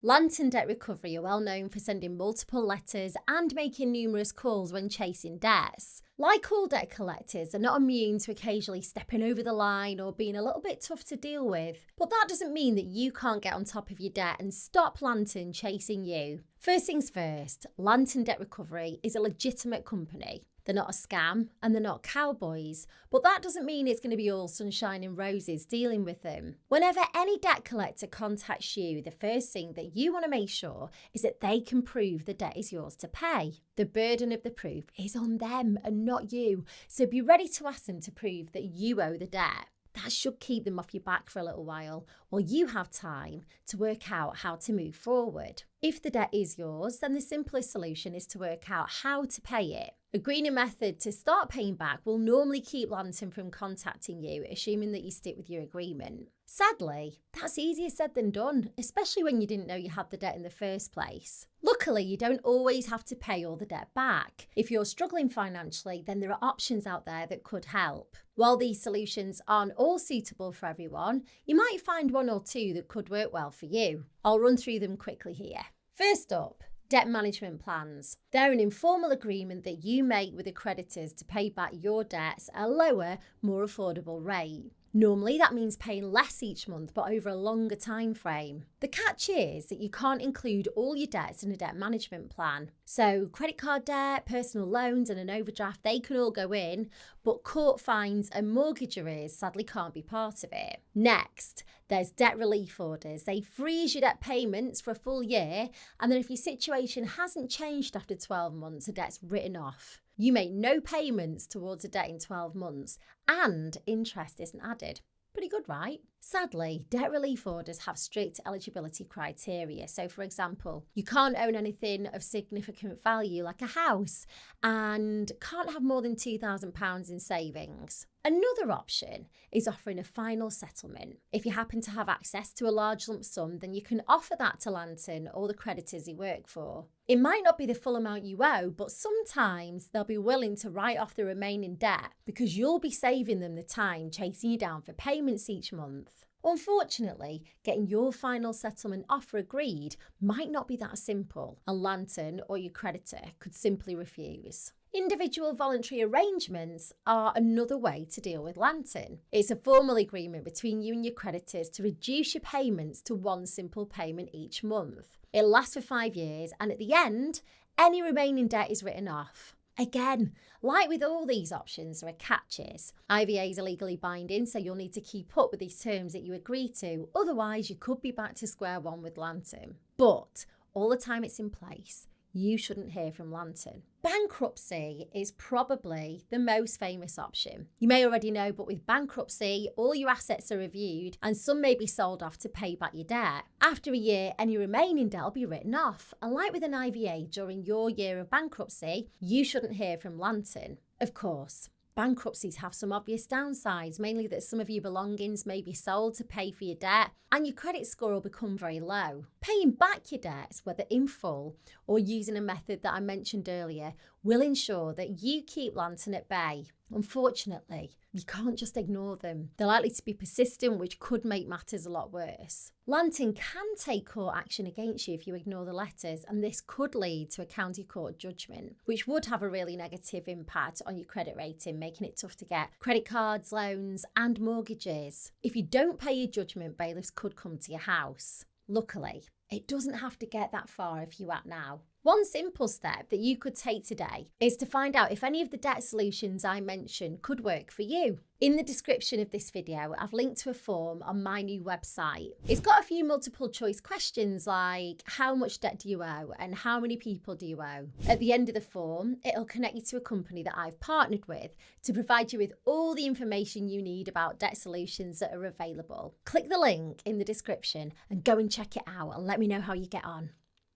Lantern Debt Recovery are well known for sending multiple letters and making numerous calls when chasing debts. Like all debt collectors, they're not immune to occasionally stepping over the line or being a little bit tough to deal with. But that doesn't mean that you can't get on top of your debt and stop Lantern chasing you. First things first, Lantern Debt Recovery is a legitimate company. They're not a scam and they're not cowboys, but that doesn't mean it's going to be all sunshine and roses dealing with them. Whenever any debt collector contacts you, the first thing that you want to make sure is that they can prove the debt is yours to pay. The burden of the proof is on them and not you, so be ready to ask them to prove that you owe the debt. That should keep them off your back for a little while you have time to work out how to move forward. If the debt is yours, then the simplest solution is to work out how to pay it. Agreeing a method to start paying back will normally keep Lantern from contacting you, assuming that you stick with your agreement. Sadly, that's easier said than done, especially when you didn't know you had the debt in the first place. Luckily, you don't always have to pay all the debt back. If you're struggling financially, then there are options out there that could help. While these solutions aren't all suitable for everyone, you might find one or two that could work well for you. I'll run through them quickly here. First up, debt management plans. They're an informal agreement that you make with the creditors to pay back your debts at a lower, more affordable rate. Normally that means paying less each month, but over a longer time frame. The catch is that you can't include all your debts in a debt management plan. So credit card debt, personal loans and an overdraft, they can all go in, but court fines and mortgage arrears sadly can't be part of it. Next, there's debt relief orders. They freeze your debt payments for a full year, and then if your situation hasn't changed after 12 months, the debt's written off. You make no payments towards a debt in 12 months and interest isn't added. Pretty good, right? Sadly, debt relief orders have strict eligibility criteria. So, for example, you can't own anything of significant value like a house and can't have more than £2,000 in savings. Another option is offering a final settlement. If you happen to have access to a large lump sum, then you can offer that to Lantern or the creditors you work for. It might not be the full amount you owe, but sometimes they'll be willing to write off the remaining debt because you'll be saving them the time chasing you down for payments each month. Unfortunately, getting your final settlement offer agreed might not be that simple, and Lantern or your creditor could simply refuse. Individual voluntary arrangements are another way to deal with Lantern. It's a formal agreement between you and your creditors to reduce your payments to one simple payment each month. It lasts for 5 years, and at the end, any remaining debt is written off. Again, like with all these options, there are catches. IVAs are legally binding, so you'll need to keep up with these terms that you agree to. Otherwise, you could be back to square one with Lantern. But all the time it's in place, you shouldn't hear from Lantern. Bankruptcy is probably the most famous option. You may already know, but with bankruptcy, all your assets are reviewed and some may be sold off to pay back your debt. After a year, any remaining debt will be written off. And like with an IVA, during your year of bankruptcy, you shouldn't hear from Lantern. Of course, bankruptcies have some obvious downsides, mainly that some of your belongings may be sold to pay for your debt and your credit score will become very low. Paying back your debts, whether in full or using a method that I mentioned earlier, will ensure that you keep Lantern at bay. Unfortunately, you can't just ignore them. They're likely to be persistent, which could make matters a lot worse. Lantern can take court action against you if you ignore the letters, and this could lead to a county court judgment, which would have a really negative impact on your credit rating, making it tough to get credit cards, loans, and mortgages. If you don't pay your judgment, bailiffs could come to your house. Luckily, it doesn't have to get that far if you act now. One simple step that you could take today is to find out if any of the debt solutions I mentioned could work for you. In the description of this video, I've linked to a form on my new website. It's got a few multiple choice questions like how much debt do you owe and how many people do you owe. At the end of the form, it'll connect you to a company that I've partnered with to provide you with all the information you need about debt solutions that are available. Click the link in the description and go and check it out and let me know how you get on.